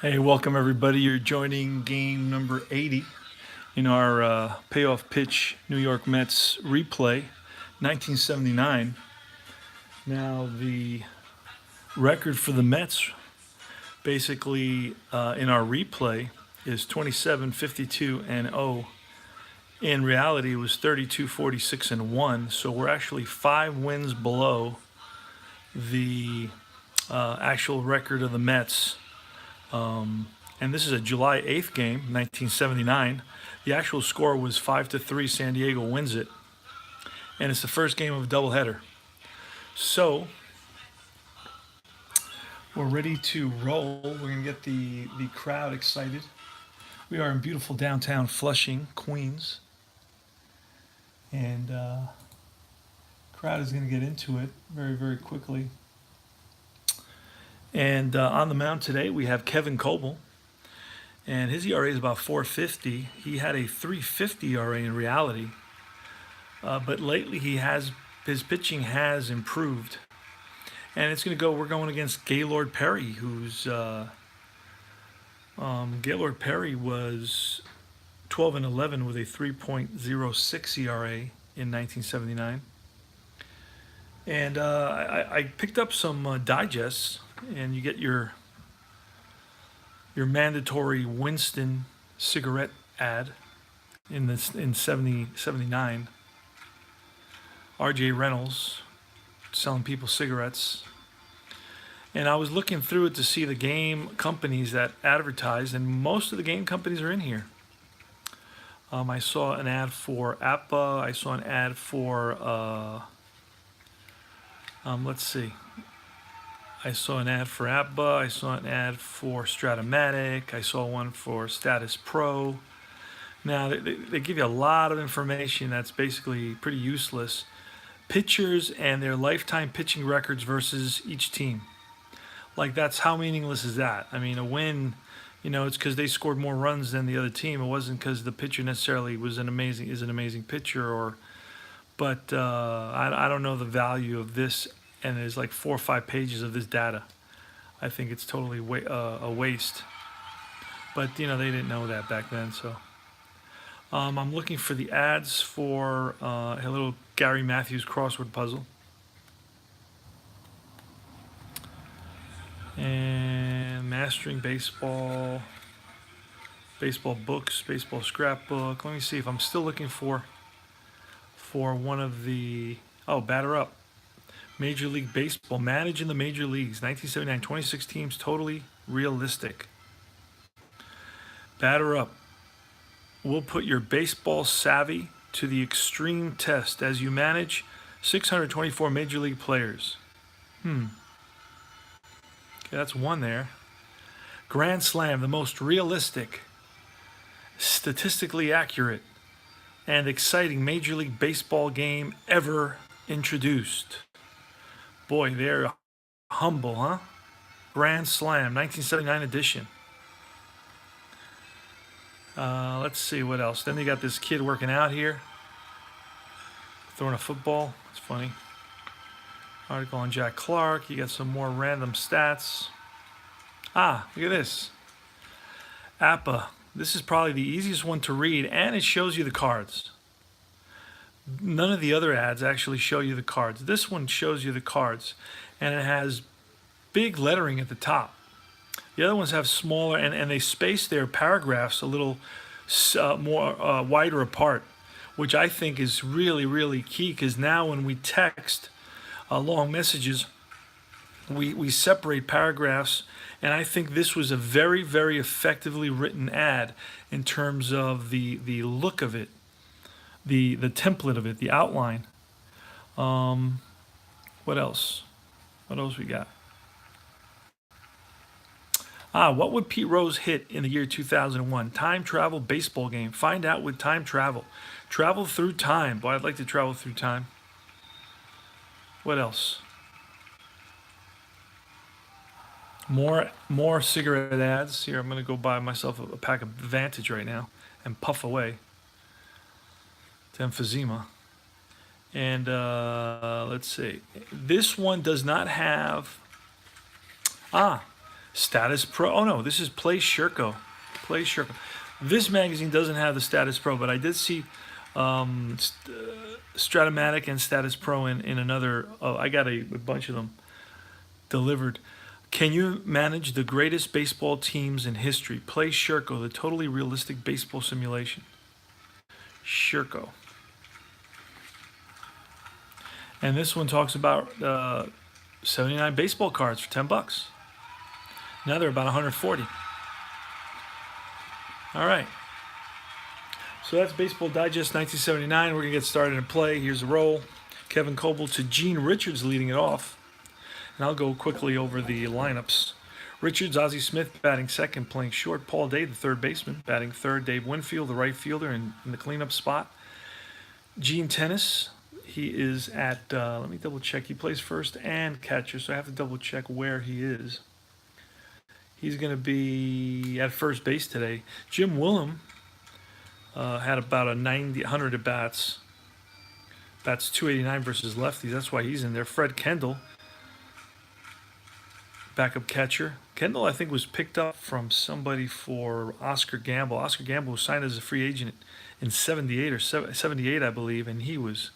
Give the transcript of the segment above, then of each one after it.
Hey, welcome everybody. You're joining game number 80 in our payoff pitch New York Mets replay, 1979. Now, the record for the Mets basically in our replay is 27-52-0. In reality, it was 32-46-1. So we're actually 5 wins below the actual record of the Mets. And this is a July 8th game, 1979. The actual score was 5-3. San Diego wins it. And it's the first game of a doubleheader. So we're ready to roll. We're going to get the crowd excited. We are in beautiful downtown Flushing, Queens. And crowd is going to get into it very, very quickly. And on the mound today, we have Kevin Coble. And his ERA is about 4.50. He had a 3.50 ERA in reality. But lately his pitching has improved. And we're going against Gaylord Perry, Gaylord Perry was 12-11 with a 3.06 ERA in 1979. And I picked up some digests, and you get your mandatory Winston cigarette ad in 79. R.J. Reynolds selling people cigarettes. And I was looking through it to see the game companies that advertised, and most of the game companies are in here. I saw an ad for APA. I saw an ad for, let's see. I saw an ad for APA. I saw an ad for Stratomatic. I saw one for Status Pro. Now, they give you a lot of information that's basically pretty useless. Pitchers and their lifetime pitching records versus each team. Like, that's how meaningless is that? I mean, a win, it's because they scored more runs than the other team. It wasn't because the pitcher necessarily is an amazing pitcher, but I don't know the value of this. And there's like 4 or 5 pages of this data. I think it's totally a waste. But they didn't know that back then. So I'm looking for the ads for a little Gary Matthews crossword puzzle. And mastering baseball books, baseball scrapbook. Let me see if I'm still looking for one of the batter up. Major League Baseball, managing the major leagues, 1979, 26 teams, totally realistic. Batter up. We'll put your baseball savvy to the extreme test as you manage 624 major league players. Okay, that's one there. Grand Slam, the most realistic, statistically accurate, and exciting Major League Baseball game ever introduced. Boy, they're humble, huh? Grand Slam, 1979 edition. Let's see what else. Then they got this kid working out here, throwing a football. It's funny. Article on Jack Clark. You got some more random stats. Look at this. APA. This is probably the easiest one to read, and it shows you the cards. None of the other ads actually show you the cards. This one shows you the cards, and it has big lettering at the top. The other ones have smaller, and they space their paragraphs a little more wider apart, which I think is really, really key, because now when we text long messages, we separate paragraphs, and I think this was a very, very effectively written ad in terms of the look of it. The template of it, the outline. What else? What else we got? What would Pete Rose hit in the year 2001? Time travel baseball game. Find out with time travel. Travel through time. Boy, I'd like to travel through time. What else? More cigarette ads. Here, I'm going to go buy myself a pack of Vantage right now and puff away. To emphysema. And let's see. This one does not have... Status Pro. Oh no, this is Play Shirko. Play Shirko. This magazine doesn't have the Status Pro, but I did see Stratomatic and Status Pro in another. Oh, I got a bunch of them delivered. Can you manage the greatest baseball teams in history? Play Shirko, the totally realistic baseball simulation. Shirko. And this one talks about 79 baseball cards for $10. Now they're about 140. All right. So that's Baseball Digest 1979. We're going to get started in play. Here's a roll. Kevin Coble to Gene Richards leading it off. And I'll go quickly over the lineups. Richards, Ozzie Smith batting second, playing short. Paul Day, the third baseman, batting third. Dave Winfield, the right fielder, in the cleanup spot. Gene Tennis, he is at, let me double check. He plays first and catcher, so I have to double check where he is. He's going to be at first base today. Jim Willem had about 100 at bats. Bats 289 versus lefties. That's why he's in there. Fred Kendall, backup catcher. Kendall, I think, was picked up from somebody for Oscar Gamble. Oscar Gamble was signed as a free agent in 78 or 78, I believe, and he was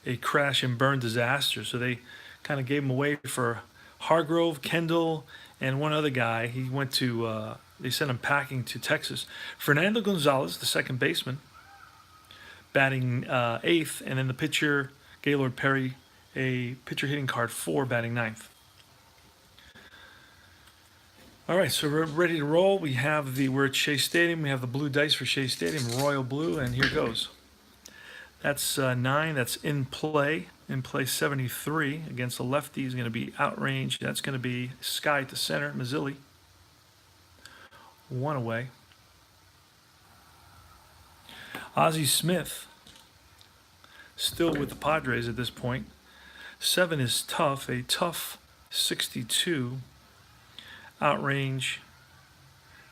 a crash and burn disaster. So they kind of gave him away for Hargrove, Kendall, and one other guy. He went to, they sent him packing to Texas. Fernando Gonzalez, the second baseman, batting eighth, and then the pitcher, Gaylord Perry, a pitcher hitting card 4, batting ninth. All right, so we're ready to roll. We're at Shea Stadium. We have the blue dice for Shea Stadium, royal blue, and here goes. That's 9. That's in play. In play 73 against the lefty is going to be outrange. That's going to be sky to center, Mazzilli. 1 away. Ozzie Smith, still with the Padres at this point. 7 is tough, a tough 62. Outrange,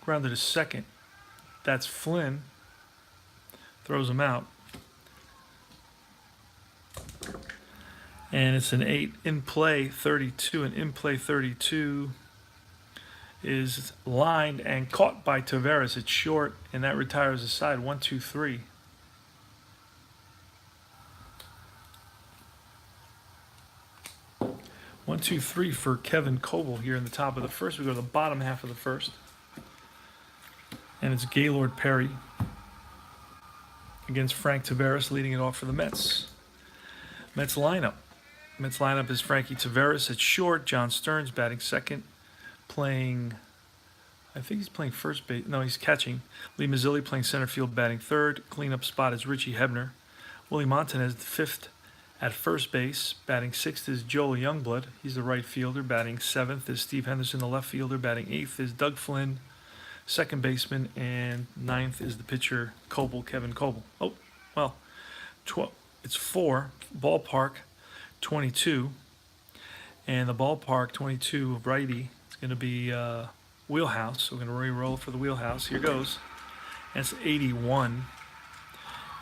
grounded to second. That's Flynn. Throws him out. And it's an 8 in play 32. And in play 32 is lined and caught by Taveras. It's short, and that retires the side. 1, 2, 3. One, two, three for Kevin Coble here in the top of the first. We go to the bottom half of the first. And it's Gaylord Perry against Frank Taveras leading it off for the Mets. Mets lineup. Mets lineup is Frankie Taveras at short. John Stearns batting second. I think he's playing first base. No, he's catching. Lee Mazzilli playing center field batting third. Cleanup spot is Richie Hebner. Willie Montanez the fifth at first base. Batting sixth is Joel Youngblood. He's the right fielder. Batting seventh is Steve Henderson, the left fielder. Batting eighth is Doug Flynn, second baseman. And ninth is the pitcher, Kevin Coble. Oh, well, it's 4. Ballpark, 22. And the ballpark, 22, righty, it's going to be wheelhouse. So we're going to re-roll for the wheelhouse. Here goes. That's 81.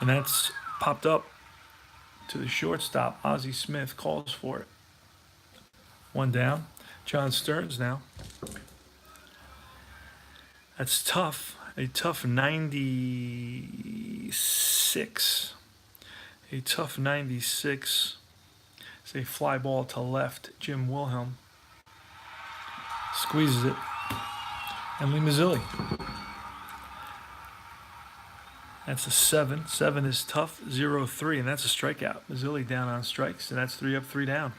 And that's popped up to the shortstop. Ozzie Smith calls for it. 1 down. John Stearns now. That's tough. A tough 96. A tough 96. It's a fly ball to left. Jim Wilhelm squeezes it. And Lee Mazzilli. That's a 7. 7 is tough. 0-3, and that's a strikeout. Mazzilli down on strikes, and that's 3 up, 3 down.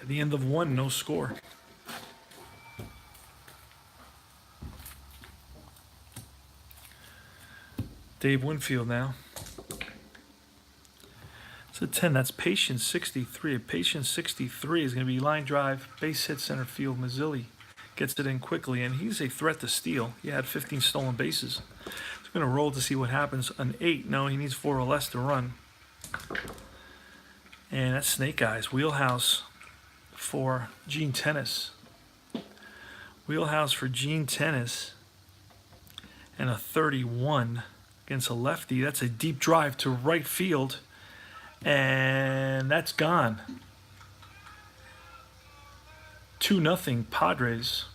At the end of 1, no score. Dave Winfield now. It's a 10. That's Patience 63. A Patience 63 is going to be line drive, base hit, center field. Mazzilli gets it in quickly, and he's a threat to steal. He had 15 stolen bases. He's going to roll to see what happens. An 8. No, he needs 4 or less to run. And that's Snake Eyes. Wheelhouse for Gene Tennis. Wheelhouse for Gene Tennis. And a 31 against a lefty. That's a deep drive to right field. And that's gone. 2-0 Padres.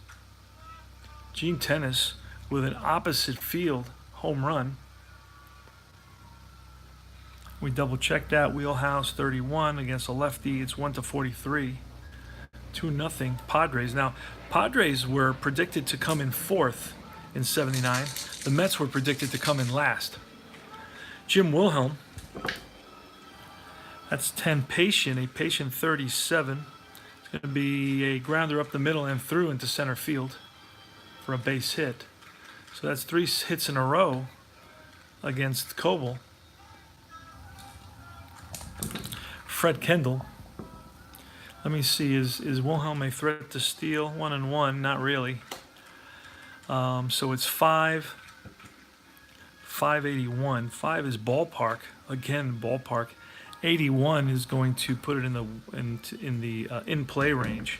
Gene Tennis with an opposite field home run. We double check that. Wheelhouse 31 against a lefty. It's 1-43. 2-0 Padres. Now, Padres were predicted to come in fourth in '79. The Mets were predicted to come in last. Jim Wilhelm. That's 10 Patient, a Patient 37. It's going to be a grounder up the middle and through into center field for a base hit. So that's 3 hits in a row against Coble. Fred Kendall. Let me see, is Wilhelm a threat to steal? 1-1, not really. So it's 581. 5 is ballpark. Again, ballpark. 81 is going to put it in the in play range.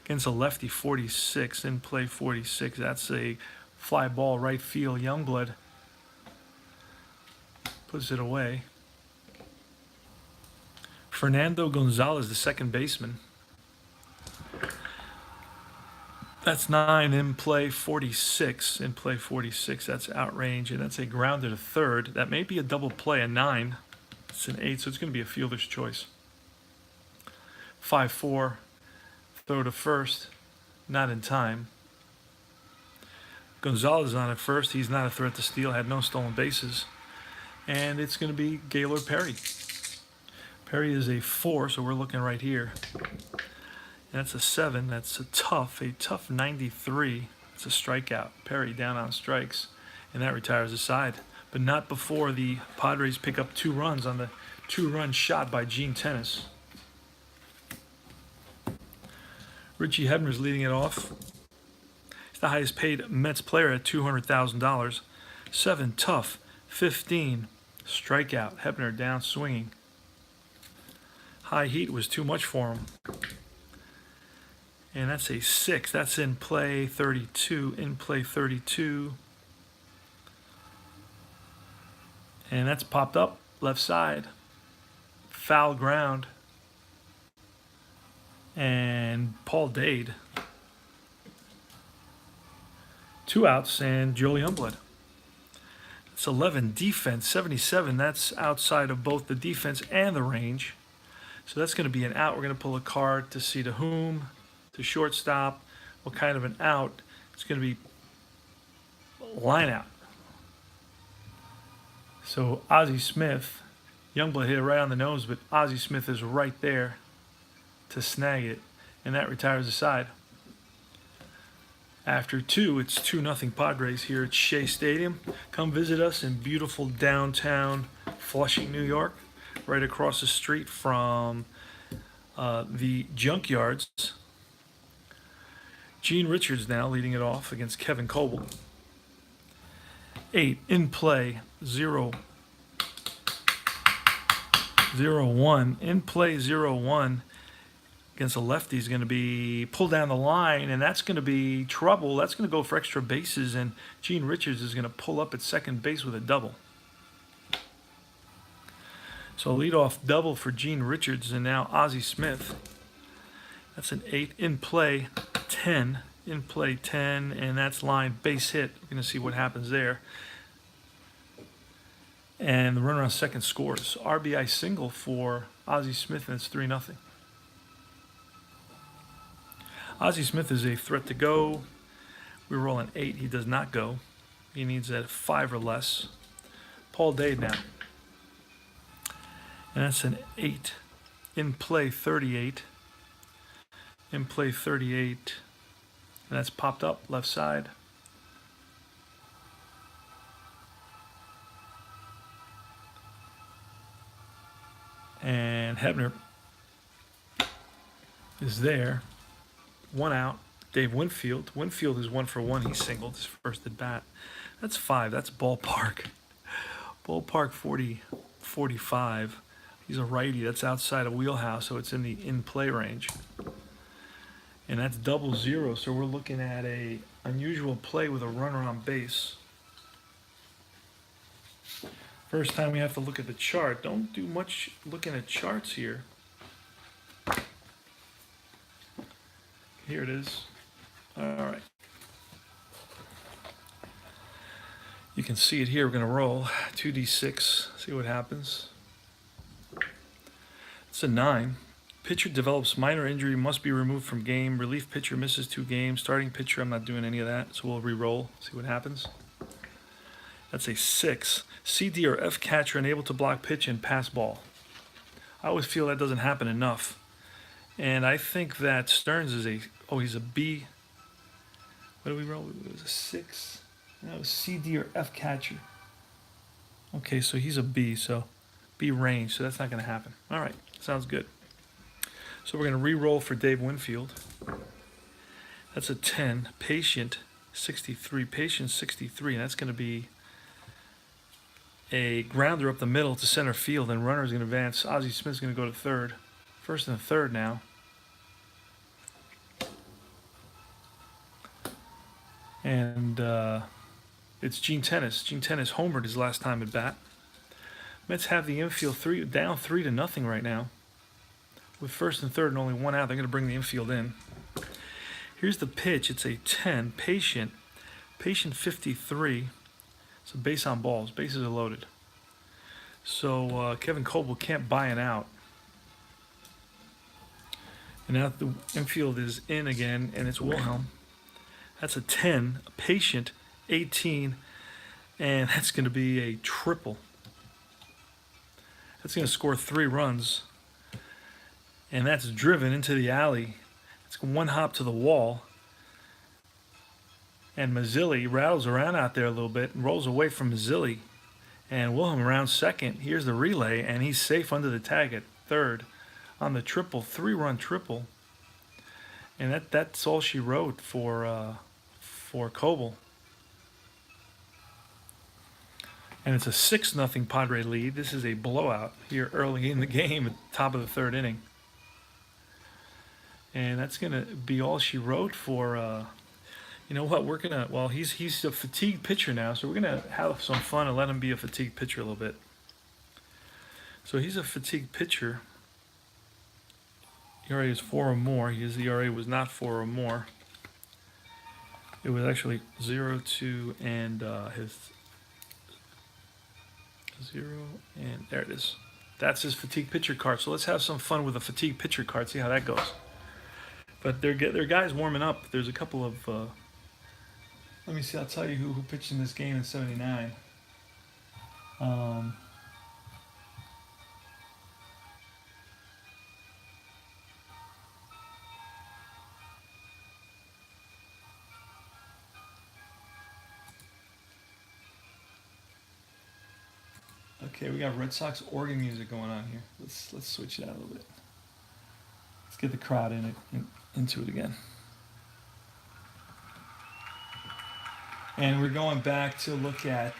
Against a lefty, 46. In play, 46. That's a fly ball right field. Youngblood puts it away. Fernando Gonzalez, the second baseman. That's 9, in play 46. In play 46, that's outrange, and that's a grounder to third. That may be a double play, a 9. It's an 8, so it's going to be a fielder's choice. 5-4, throw to first, not in time. Gonzalez on at first. He's not a threat to steal, had no stolen bases. And it's going to be Gaylord Perry. Perry is a 4, so we're looking right here. That's a 7. That's a tough 93. It's a strikeout. Perry down on strikes, and that retires the side. But not before the Padres pick up 2 runs on the 2-run shot by Gene Tennis. Richie Hebner's leading it off. He's the highest paid Mets player at $200,000. 7, tough. 15, strikeout. Hebner down swinging. High heat was too much for him. And that's a 6. That's in play 32. In play 32. And that's popped up left side. Foul ground. And Paul Dade. 2 outs and Joey Youngblood. It's 11 defense, 77. That's outside of both the defense and the range. So that's going to be an out. We're going to pull a card to see to whom, to shortstop, what kind of an out. It's going to be line out. So Ozzie Smith, Youngblood hit it right on the nose, but Ozzie Smith is right there to snag it, and that retires the side. After 2, it's 2-0 Padres here at Shea Stadium. Come visit us in beautiful downtown Flushing, New York, right across the street from the Junkyards. Gene Richards now leading it off against Kevin Coble. 8, in play, 0-1. In play, 0-1 against a lefty is going to be pulled down the line, and that's going to be trouble. That's going to go for extra bases, and Gene Richards is going to pull up at second base with a double. So leadoff double for Gene Richards, and now Ozzie Smith. That's an 8, in play 10. In play 10, and that's line base hit. We're going to see what happens there. And the runner on second scores. RBI single for Ozzie Smith, and it's 3-0. Ozzie Smith is a threat to go. We roll an 8. He does not go. He needs a 5 or less. Paul Dade now. And that's an 8. In play 38. In play 38. And that's popped up left side. And Hebner is there. 1 out. Dave Winfield. Winfield is 1 for 1. He singled his first at bat. That's 5. That's ballpark. Ballpark 45. He's a righty. That's outside of wheelhouse, so it's in the in-play range. And that's 0-0, so we're looking at a unusual play with a runner on base. First time we have to look at the chart. Don't do much looking at charts here. Here it is. All right. can see it here. We're going to roll 2d6, see what happens. It's a 9. Pitcher develops minor injury, must be removed from game. Relief pitcher misses 2 games. Starting pitcher, I'm not doing any of that, so we'll re-roll, see what happens. That's a 6. C, D, or F catcher unable to block pitch and pass ball. I always feel that doesn't happen enough. And I think that Stearns is he's a B. What do we roll? It was a 6. That was C, D, or F catcher. Okay, so he's a B, so B range, so that's not going to happen. All right, sounds good. So we're going to re-roll for Dave Winfield. That's a 10. Patient 63. Patient 63, and that's going to be a grounder up the middle to center field, and runner's going to advance. Ozzie Smith's going to go to third. First and third now. And it's Gene Tennis. Gene Tennis homered his last time at bat. Mets have the infield down 3-0 right now. With first and third and only 1 out, they're going to bring the infield in. Here's the pitch. It's a 10. Patient 53. It's a base on balls. Bases are loaded. So Kevin Coble can't buy an out. And now the infield is in again, and it's Wilhelm. That's a 10. Patient 18. And that's going to be a triple. That's going to score 3 runs. And that's driven into the alley. It's 1 hop to the wall. And Mazzilli rattles around out there a little bit and rolls away from Mazzilli. And Wilhelm around second. Here's the relay, and he's safe under the tag at third on the triple, 3-run triple. And that's all she wrote for Coble. And it's a 6-0 Padre lead. This is a blowout here early in the game at the top of the 3rd inning. And that's going to be all she wrote for, you know what, he's a fatigued pitcher now, so we're going to have some fun and let him be a fatigued pitcher a little bit. So he's a fatigued pitcher. ERA is 4 or more. His ERA was not 4 or more. It was actually 0-2 and his 0, and there it is. That's his fatigue pitcher card. So let's have some fun with a fatigue pitcher card, see how that goes. But they're guys warming up. There's a couple of, let me see, I'll tell you who pitched in this game in 79. Okay, we got Red Sox organ music going on here. Let's switch it out a little bit. Let's get the crowd into it again. And we're going back to look at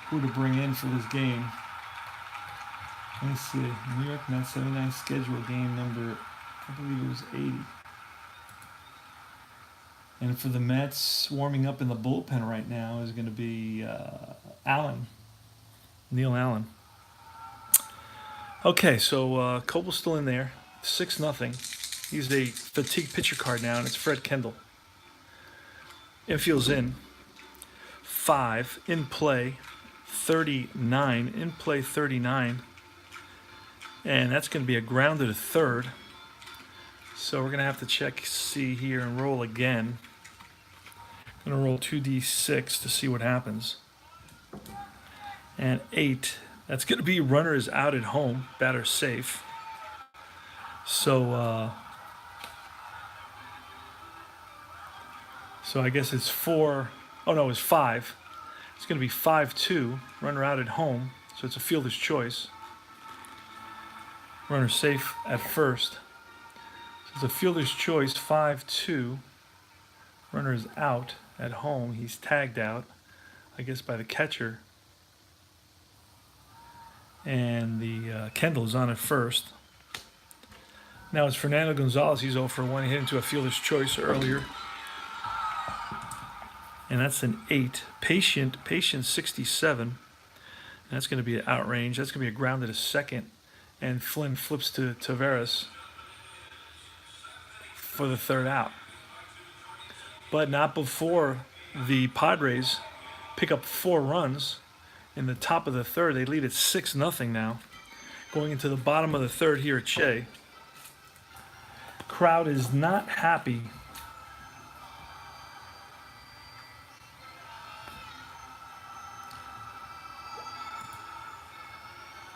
who to bring in for this game. Let me see. New York Mets 79 schedule game number, I believe it was 80. And for the Mets, warming up in the bullpen right now is going to be Neil Allen. Okay, so Coble's still in there. 6-0. He's a fatigue pitcher card now, and it's Fred Kendall. Infield's in. 5. In play. 39. In play 39. And that's going to be a grounder to third. So we're going to have to check C here and roll again. I'm going to roll 2d6 to see what happens. And 8. That's going to be runner is out at home. Batter safe. So I guess it's 4. Oh, no, it's 5. It's going to be 5-2. Runner out at home. So it's a fielder's choice. Runner safe at first. So it's a fielder's choice, 5-2. Runner is out at home. He's tagged out, I guess, by the catcher. And the Kendall is on at first. Now it's Fernando Gonzalez. He's 0 for 1. He hit into a fielder's choice earlier. And that's an 8. Patient 67. And that's going to be an outrange. That's going to be a grounded to second. And Flynn flips to Taveras for the third out. But not before the Padres pick up 4 runs in the top of the third. They lead at 6-0 now. Going into the bottom of the third here at Shea. Crowd is not happy.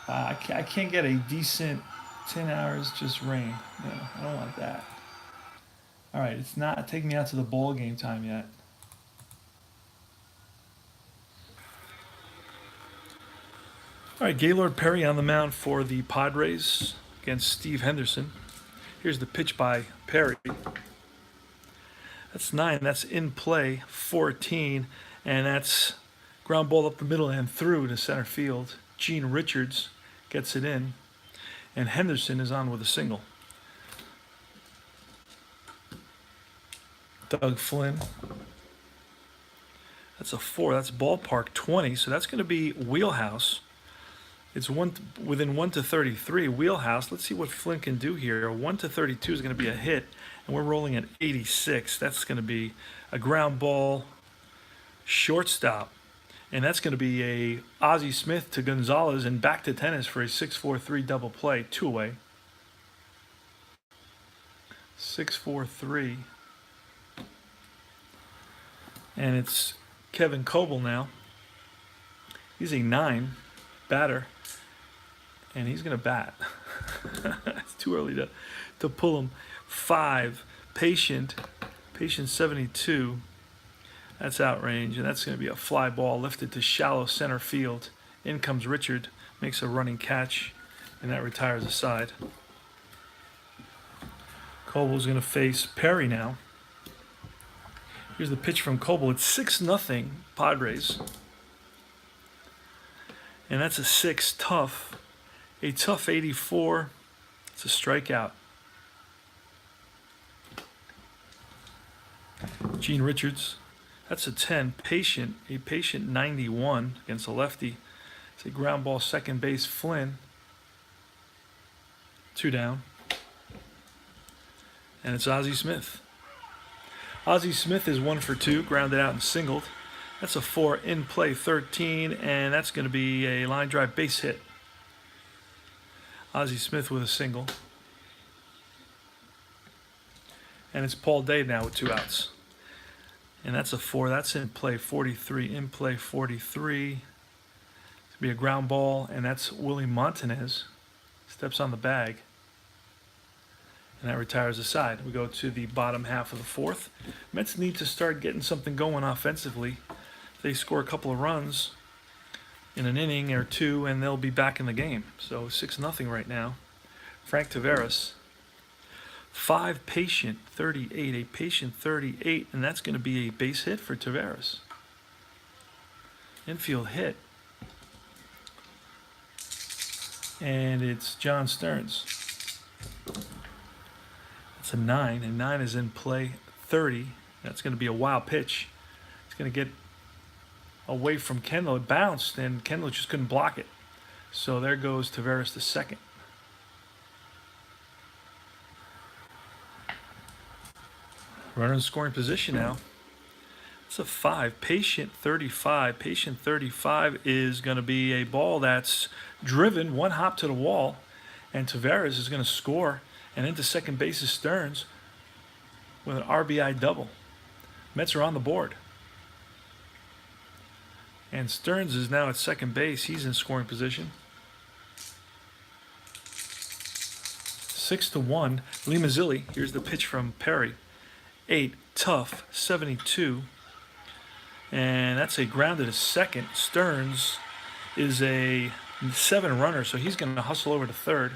I can't get a decent 10 hours just rain. No, I don't want that. All right, it's not taking me out to the ball game time yet. All right, Gaylord Perry on the mound for the Padres against Steve Henderson. Here's the pitch by Perry. That's 9. That's in play, 14. And that's ground ball up the middle and through to center field. Gene Richards gets it in. And Henderson is on with a single. Doug Flynn. That's a 4. That's ballpark 20. So that's going to be wheelhouse. It's within 1 to 33 wheelhouse. Let's see what Flynn can do here. 1 to 32 is going to be a hit, and we're rolling at 86. That's going to be a ground ball, shortstop, and that's going to be a Ozzie Smith to Gonzalez and back to tennis for a 6-4-3 double play, 2 away. 6-4-3, and it's Kevin Coble now. He's a 9 batter. And he's going to bat. It's too early to pull him. 5, patient 72. That's outrange, and that's going to be a fly ball lifted to shallow center field. In comes Richard, makes a running catch, and that retires the side. Coble's going to face Perry now. Here's the pitch from Coble. It's 6-0 Padres. And that's a 6 tough. A tough 84. It's a strikeout. Gene Richards. That's a 10. A patient 91 against a lefty. It's a ground ball second base. Flynn. 2 down. And it's Ozzie Smith. Ozzie Smith is 1 for 2. Grounded out and singled. That's a 4. In play 13. And that's going to be a line drive base hit. Ozzie Smith with a single. And it's Paul Day now with 2 outs. And that's a 4. That's in play 43. In play 43. It's going to be a ground ball. And that's Willie Montanez. Steps on the bag. And that retires the side. We go to the bottom half of the 4th. Mets need to start getting something going offensively. They score a couple of runs in an inning or 2, and they'll be back in the game. So 6-0 right now. Frank Taveras. 5, patient 38. A patient 38, and that's going to be a base hit for Taveras. Infield hit. And it's John Stearns. That's a 9, and 9 is in play 30. That's going to be a wild pitch. It's going to get away from Kendall. It bounced, and Kendall just couldn't block it. So there goes Taveras to second. Runner in scoring position now. It's a 5. Patient 35. Patient 35 is going to be a ball that's driven 1 hop to the wall, and Taveras is going to score, and into second base is Stearns with an RBI double. Mets are on the board. And Stearns is now at second base. He's in scoring position. 6-1. Lee Mazzilli. Here's the pitch from Perry. 8, tough, 72. And that's a grounded to second. Stearns is a 7 runner, so he's going to hustle over to third.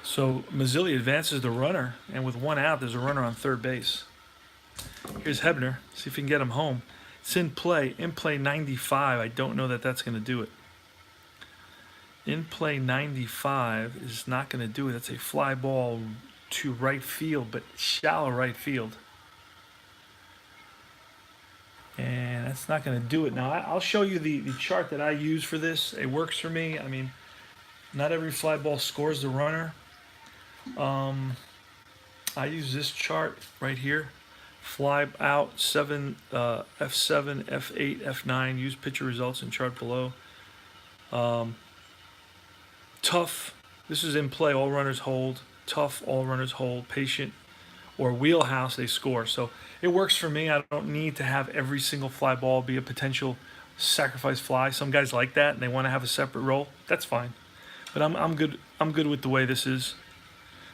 So Mazzilli advances the runner, and with 1 out, there's a runner on third base. Here's Hebner. See if he can get him home. It's in play 95. I don't know that that's going to do it. In play 95 is not going to do it. That's a fly ball to right field, but shallow right field. And that's not going to do it. Now, I'll show you the chart that I use for this. It works for me. I mean, not every fly ball scores the runner. I use this chart right here. Fly out 7, F7, F8, F9. Use picture results and chart below. Tough. This is in play. All runners hold. Tough. All runners hold. Patient or wheelhouse, they score. So it works for me. I don't need to have every single fly ball be a potential sacrifice fly. Some guys like that and they want to have a separate role. That's fine. But I'm good. I'm good with the way this is.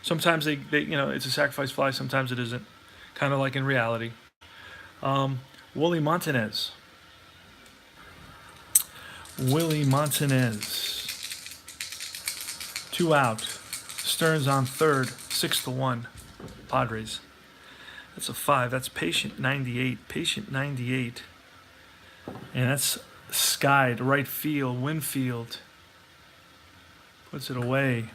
Sometimes they it's a sacrifice fly. Sometimes it isn't. Kind of like in reality. Willie Montanez. Willie Montanez. 2 out. Stearns on third. 6-1. Padres. That's a 5. That's patient 98. Patient 98. And that's skied right field. Winfield puts it away.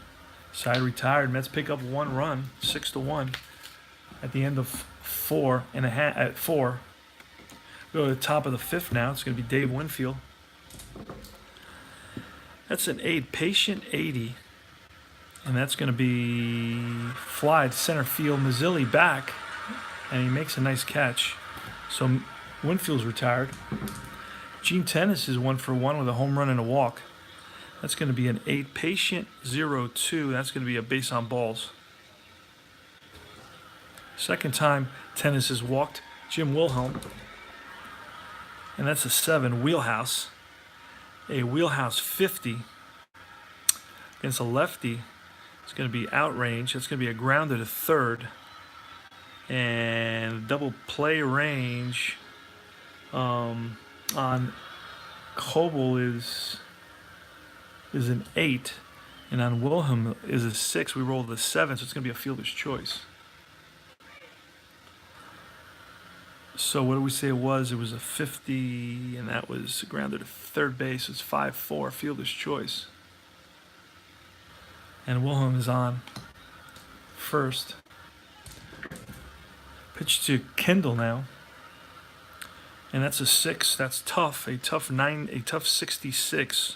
Side retired. Mets pick up 1 run. 6-1. At the end of 4 1/2. At 4. Go to the top of the 5th now. It's going to be Dave Winfield. That's an 8. Patient 80. And that's going to be fly to center field. Mazzilli back. And he makes a nice catch. So Winfield's retired. Gene Tennis is 1 for 1 with a home run and a walk. That's going to be an 8. Patient 0-2. That's going to be a base on balls. Second time Tennis has walked. Jim Wilhelm. And that's a 7. Wheelhouse. A wheelhouse 50 against a lefty. It's going to be outrange. That's going to be a grounder to third. And double play range on Kobel is an 8. And on Wilhelm is a 6. We rolled a 7, so it's going to be a fielder's choice. So what do we say it was? It was a 50, and that was grounded to third base. It's 5-4, fielder's choice. And Wilhelm is on first. Pitch to Kendall now. And that's a 6. That's tough. A tough 9. A tough 66.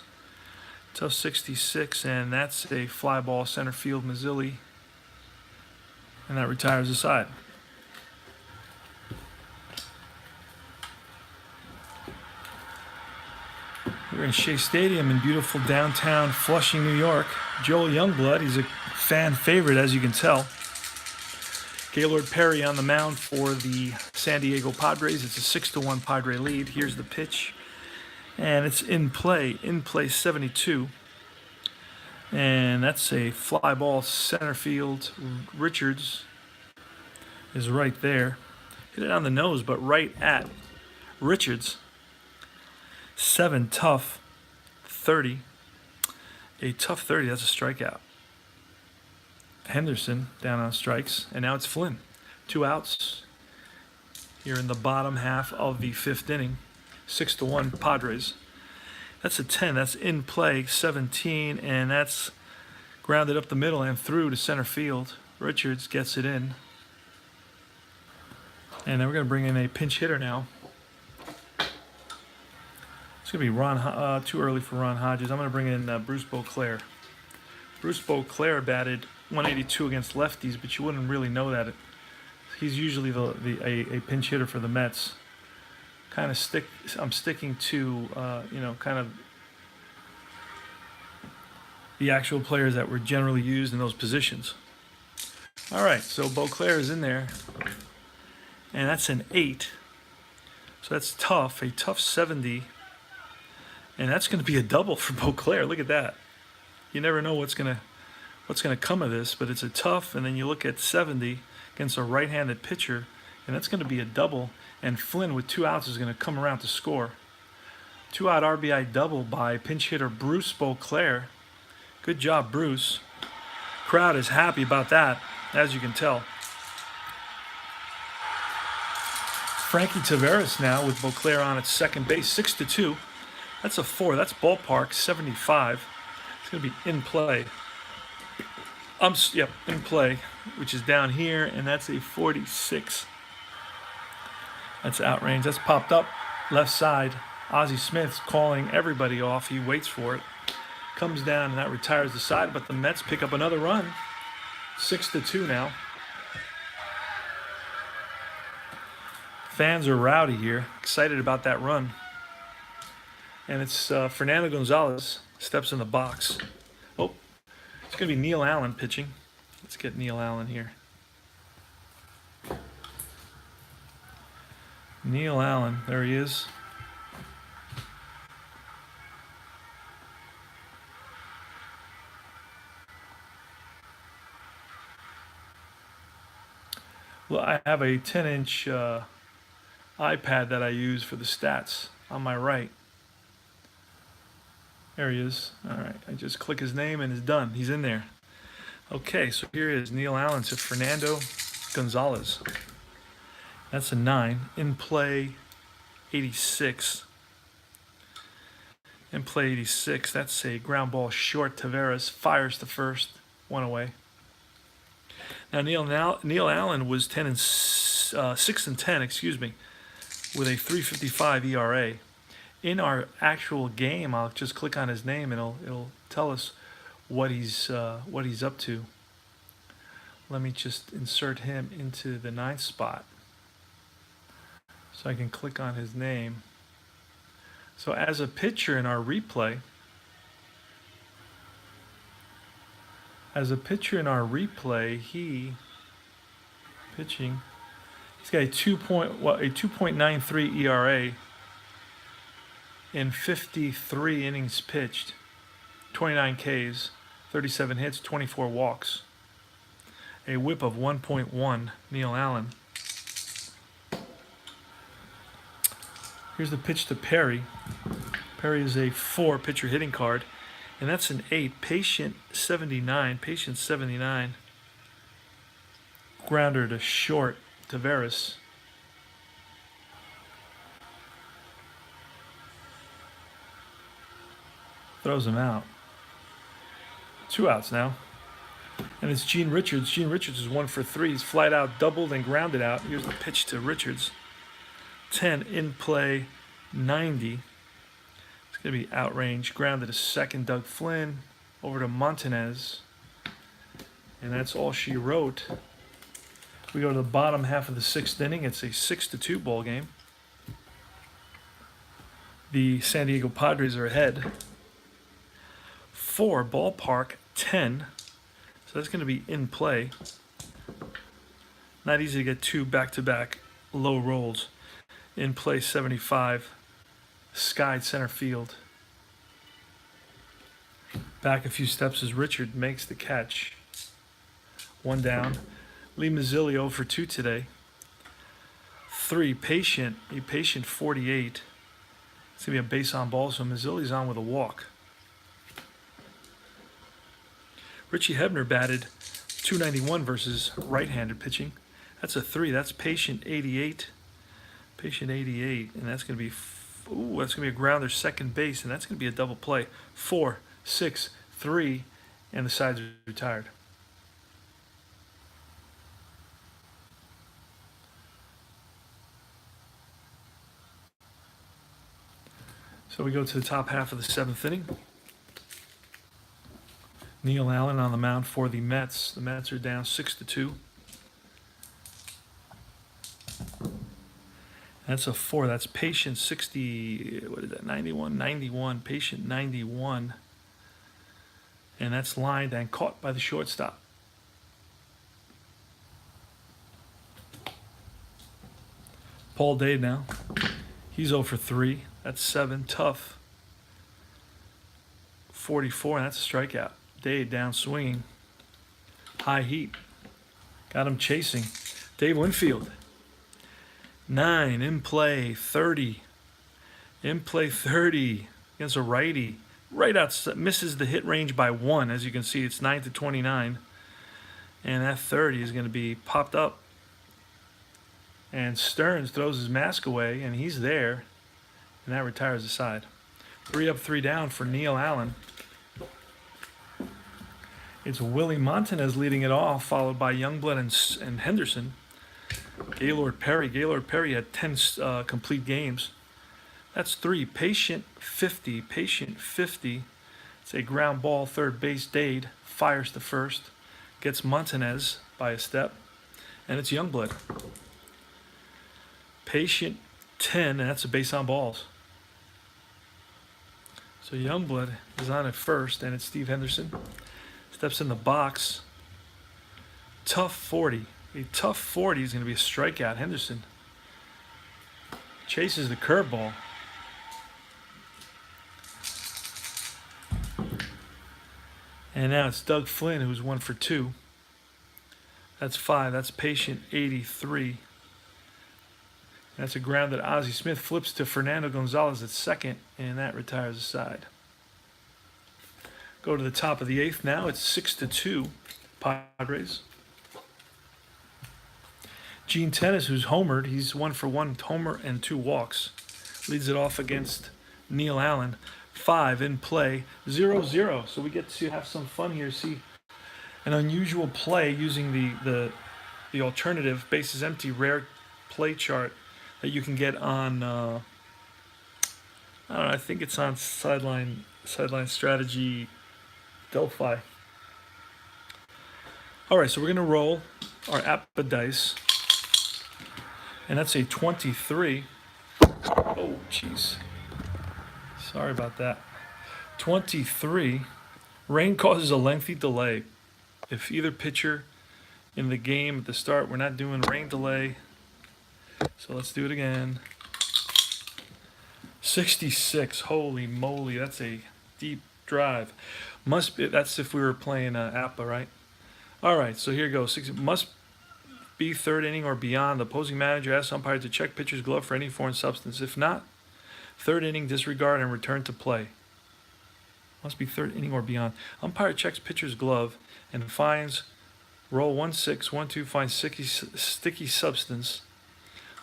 Tough 66, and that's a fly ball center field. Mazzilli. And that retires the side. We're in Shea Stadium in beautiful downtown Flushing, New York. Joel Youngblood, he's a fan favorite, as you can tell. Gaylord Perry on the mound for the San Diego Padres. It's a 6-1 Padre lead. Here's the pitch. And it's in play 72. And that's a fly ball center field. Richards is right there. Hit it on the nose, but right at Richards. 7 tough 30. A tough 30, that's a strikeout. Henderson down on strikes, and now it's Flynn. 2 outs here in the bottom half of the 5th inning. 6-1 Padres. That's a 10. That's in play 17, and that's grounded up the middle and through to center field. Richards gets it in. And then we're going to bring in a pinch hitter now. It's going to be too early for Ron Hodges. I'm going to bring in Bruce Beauclair. Bruce Beauclair batted 182 against lefties, but you wouldn't really know that. He's usually a pinch hitter for the Mets. I'm sticking to kind of the actual players that were generally used in those positions. All right, so Beauclair is in there, and that's an 8. So that's tough, a tough 70. And that's going to be a double for Beauclair. Look at that. You never know what's going to come of this, but it's a tough. And then you look at 70 against a right-handed pitcher, and that's going to be a double. And Flynn with 2 outs is going to come around to score. 2-out RBI double by pinch hitter Bruce Beauclair. Good job, Bruce. Crowd is happy about that, as you can tell. Frankie Taveras now with Beauclair on at second base, 6-2. That's a 4. That's ballpark 75. It's going to be in play. In play, which is down here, and that's a 46. That's outrange. That's popped up left side. Ozzie Smith's calling everybody off. He waits for it. Comes down, and that retires the side, but the Mets pick up another run. 6-2 now. Fans are rowdy here, excited about that run. And it's Fernando Gonzalez steps in the box. Oh, it's going to be Neil Allen pitching. Let's get Neil Allen here. Neil Allen, there he is. Well, I have a 10-inch iPad that I use for the stats on my right. There he is. All right, I just click his name and it's done. He's in there. Okay, so here is Neil Allen to Fernando Gonzalez. That's a 9. In play 86. In play 86, that's a ground ball short. Taveras fires to first, 1 away. Now Neil Allen was 6-10, excuse me, with a 3.55 ERA. In our actual game, I'll just click on his name and it'll tell us what he's up to. Let me just insert him into the 9th spot, so I can click on his name. So as a pitcher in our replay, he's got a 2.93 ERA in 53 innings pitched, 29 Ks, 37 hits, 24 walks. A whip of 1.1, Neil Allen. Here's the pitch to Perry. Perry is a 4 pitcher hitting card, and that's an 8. Patient 79. Grounder to short, Taveras. Throws him out. 2 outs now. And it's Gene Richards. Gene Richards is 1 for 3. He's flied out, doubled, and grounded out. Here's the pitch to Richards. 10 in play, 90. It's going to be outrange. Grounded to second, Doug Flynn. Over to Montanez. And that's all she wrote. We go to the bottom half of the 6th inning. It's a 6-2 ball game. The San Diego Padres are ahead. 4, ballpark, 10. So that's going to be in play. Not easy to get 2 back-to-back low rolls. In play 75. Skied center field. Back a few steps as Richard makes the catch. 1 down. Lee Mazzilli for 2 today. 3, patient. A patient 48. It's going to be a base on ball, so Mazzilli's on with a walk. Richie Hebner batted .291 versus right-handed pitching. That's a 3. That's patient 88. Patient 88, and that's going to be that's going to be a grounder second base, and that's going to be a double play. 4, 6, 3, and the side's retired. So we go to the top half of the 7th inning. Neil Allen on the mound for the Mets. The Mets are down 6-2. That's a 4. That's patient 60. What is that? 91. Patient 91. And that's lined and caught by the shortstop. Paul Dade now. He's 0 for 3. That's 7. Tough. 44, and that's a strikeout. Dade down swinging. High heat. Got him chasing. Dave Winfield. 9 in play 30. In play 30 against a righty. Right outside, misses the hit range by 1. As you can see, it's 9-29. And that 30 is going to be popped up. And Stearns throws his mask away, and he's there. And that retires the side. 3 up, 3 down for Neil Allen. It's Willie Montanez leading it off, followed by Youngblood and Henderson. Gaylord Perry had 10 complete games. That's 3. Patient 50. It's a ground ball, third base. Dade fires to first. Gets Montanez by a step. And it's Youngblood. Patient 10, and that's a base on balls. So Youngblood is on at first, and it's Steve Henderson. Steps in the box. Tough 40. A tough 40 is going to be a strikeout. Henderson chases the curveball. And now it's Doug Flynn, who's 1 for 2. That's 5. That's Patient 83. That's a ground that Ozzie Smith flips to Fernando Gonzalez at second, and that retires the side. Go to the top of the 8th now. It's 6-2, Padres. Gene Tennis, who's homered, he's 1 for 1, homer and 2 walks. Leads it off against Neil Allen. 5 in play, 0-0. So we get to have some fun here. See an unusual play using the alternative bases empty rare play chart that you can get on. I don't know. I think it's on Sideline Strategy Delphi. All right, so we're gonna roll our APA dice, and that's a 23. Oh, jeez. Sorry about that. 23. Rain causes a lengthy delay. If either pitcher in the game at the start, we're not doing rain delay. So let's do it again. 66. Holy moly, that's a deep drive. Must be, that's if we were playing APA, right? All right, so here goes. Must be third inning or beyond. The opposing manager asks umpire to check pitcher's glove for any foreign substance. If not, third inning, disregard and return to play. Must be third inning or beyond. Umpire checks pitcher's glove and finds roll 1-6-1-2, finds sticky substance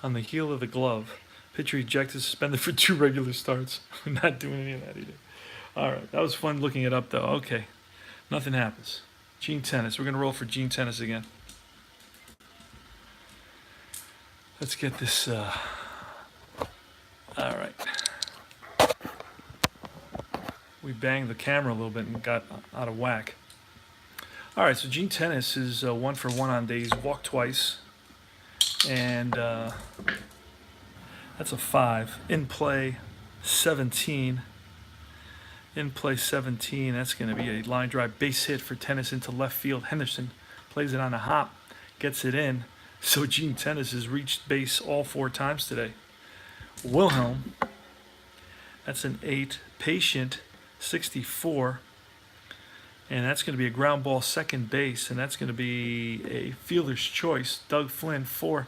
on the heel of the glove. Pitcher ejected, suspended for 2 regular starts. We're not doing any of that either. All right, that was fun looking it up though. Okay, nothing happens. Gene Tennis. We're gonna roll for Gene Tennis again. Let's get this. All right. We banged the camera a little bit and got out of whack. All right, so Gene Tennis is 1 for 1 on days, walked twice, and that's a 5. In play, 17. In play, 17. That's going to be a line drive base hit for Tennis into left field. Henderson plays it on a hop, gets it in. So Gene Tennis has reached base all 4 times today. Wilhelm, that's an 8. Patient, 64. And that's going to be a ground ball second base, and that's going to be a fielder's choice. Doug Flynn, 4-6.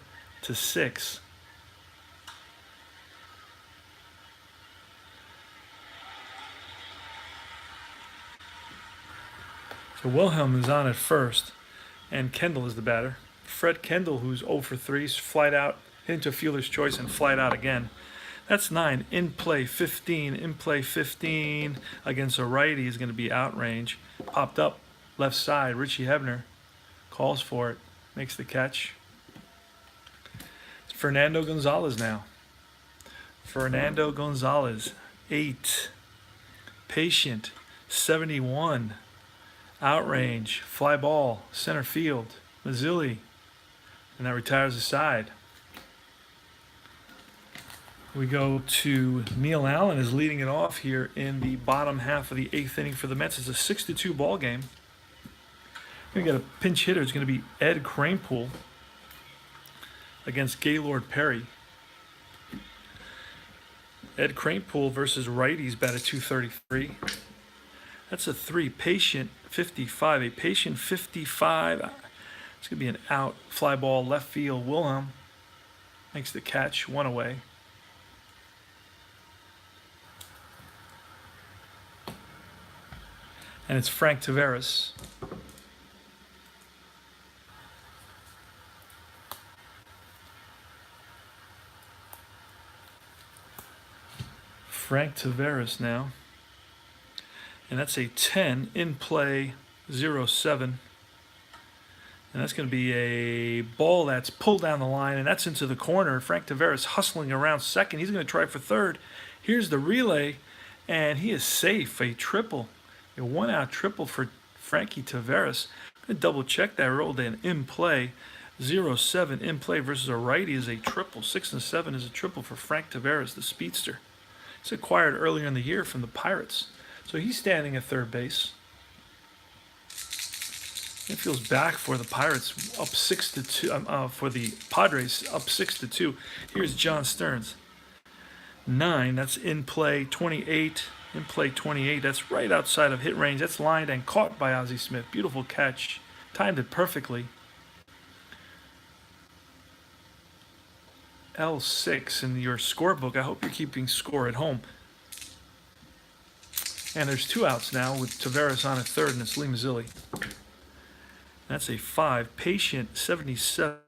So Wilhelm is on at first, and Kendall is the batter. Fred Kendall, who's 0 for 3, flied out, hit into fielder's choice, and flied out again. That's 9. In play, 15. In play, 15 against a righty is going to be out range. Popped up left side. Richie Hebner calls for it, makes the catch. It's Fernando Gonzalez now. Fernando Gonzalez, 8. Patient, 71. Outrange, fly ball, center field, Mazzilli, and that retires the side. We go to Neil Allen is leading it off here in the bottom half of the 8th inning for the Mets. It's a 6-2 ball game. We're going to get a pinch hitter. It's going to be Ed Kranepool against Gaylord Perry. Ed Kranepool versus righties batted .233. That's a 3. Patient, 55. A Patient, 55. It's going to be an out. Fly ball, left field. Wilhelm makes the catch. 1 away. And it's Frank Taveras. Frank Taveras now. And that's a 10. In play, 0-7. And that's going to be a ball that's pulled down the line, and that's into the corner. Frank Taveras hustling around second. He's going to try for third. Here's the relay, and he is safe. A triple. A 1-out triple for Frankie Taveras. I'm going to double check that. Rolled in play. 0-7 in play versus a righty is a triple. 6-7 is a triple for Frank Taveras, the speedster. It's acquired earlier in the year from the Pirates. So he's standing at third base. Infield's back for the Pirates, up 6-2. For the Padres, up 6-2. Here's John Stearns. 9, that's in play. 28, in play 28. That's right outside of hit range. That's lined and caught by Ozzie Smith. Beautiful catch. Timed it perfectly. L6 in your scorebook. I hope you're keeping score at home. And there's 2 outs now with Taveras on at third, and it's Lee Mazzilli. That's a 5. Patient 77.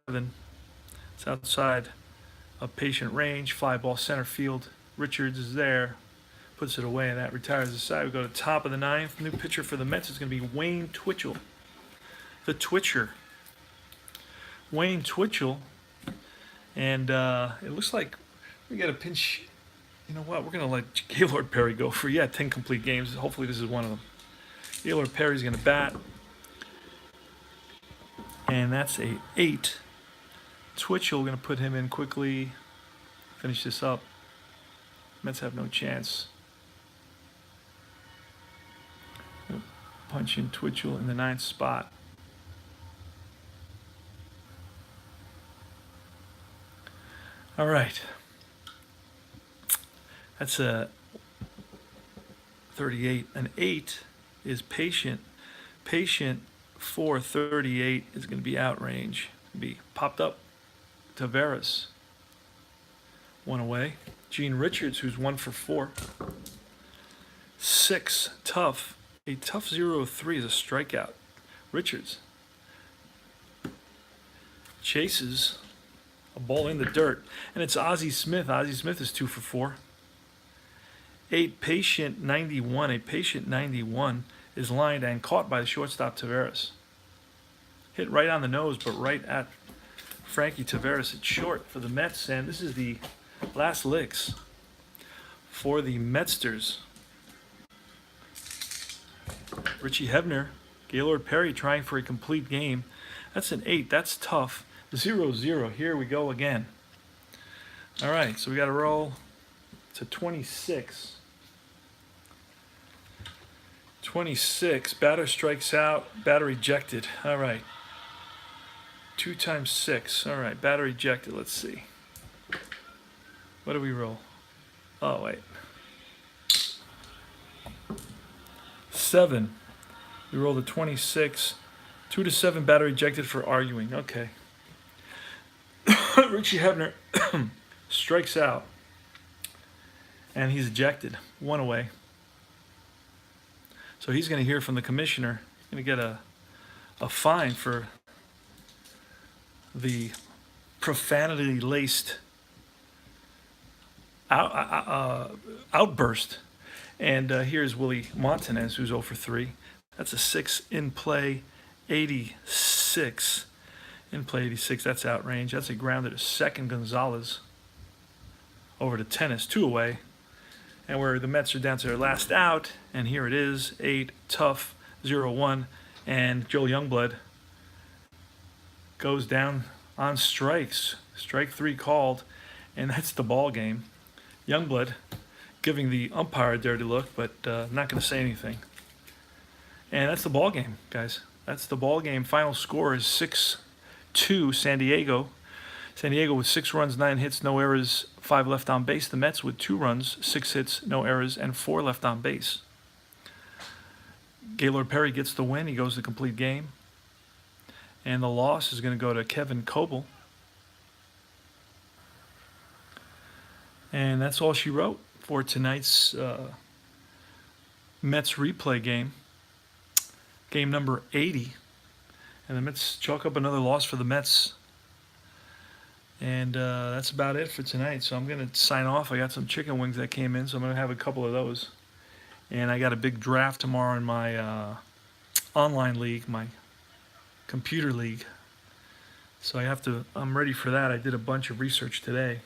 It's outside of patient range. Fly ball center field. Richards is there. Puts it away, and that retires the side. We go to top of the 9th. New pitcher for the Mets is going to be Wayne Twitchell. The Twitcher. Wayne Twitchell. And it looks like we got a pinch. You know what? We're going to let Gaylord Perry go for, 10 complete games. Hopefully this is one of them. Gaylord Perry's going to bat. And that's a 8. Twitchell, going to put him in quickly. Finish this up. Mets have no chance. Punch in Twitchell in the 9th spot. All right. That's a 38. An 8 is patient. Patient for 38 is going to be out range. Be popped up. Taveras. 1 away. Gene Richards, who's 1 for 4. 6, tough. A tough 0-3 is a strikeout. Richards chases a ball in the dirt, and it's Ozzie Smith. Ozzie Smith is 2 for 4. 8, patient 91. A patient 91 is lined and caught by the shortstop Taveras. Hit right on the nose, but right at Frankie Taveras. It's short for the Mets, and this is the last licks for the Metsters. Richie Hebner, Gaylord Perry trying for a complete game. That's an 8. That's tough. 0-0. Here we go again. All right, so we got to roll to 26. 26. Batter strikes out. Batter ejected. All right. 2 times 6. All right, batter ejected. Let's see. What do we roll? Oh, wait. 7. We roll the 26. 2-7, batter ejected for arguing. Okay. Richie Hebner strikes out. And he's ejected. 1 away. So he's going to hear from the commissioner. He's going to get a fine for the profanity-laced outburst. And here's Willie Montanez, who's 0 for 3. That's a 6 in play, 86. In play 86, that's out range. That's a grounder to second. Gonzalez over to tennis, 2 away. And where the Mets are down to their last out, and here it is, 8, tough, 0-1. And Joe Youngblood goes down on strikes. Strike 3 called, and that's the ball game. Youngblood giving the umpire a dirty look, but not going to say anything. And that's the ball game, guys. That's the ball game. Final score is 6-2 San Diego. San Diego with 6 runs, 9 hits, no errors, 5 left on base. The Mets with 2 runs, 6 hits, no errors, and 4 left on base. Gaylord Perry gets the win. He goes the complete game. And the loss is going to go to Kevin Coble. And that's all she wrote for tonight's Mets replay game. Game number 80. And the Mets chalk up another loss for the Mets. And that's about it for tonight. So I'm going to sign off. I got some chicken wings that came in, so I'm going to have a couple of those. And I got a big draft tomorrow in my online league, my computer league. So I'm ready for that. I did a bunch of research today.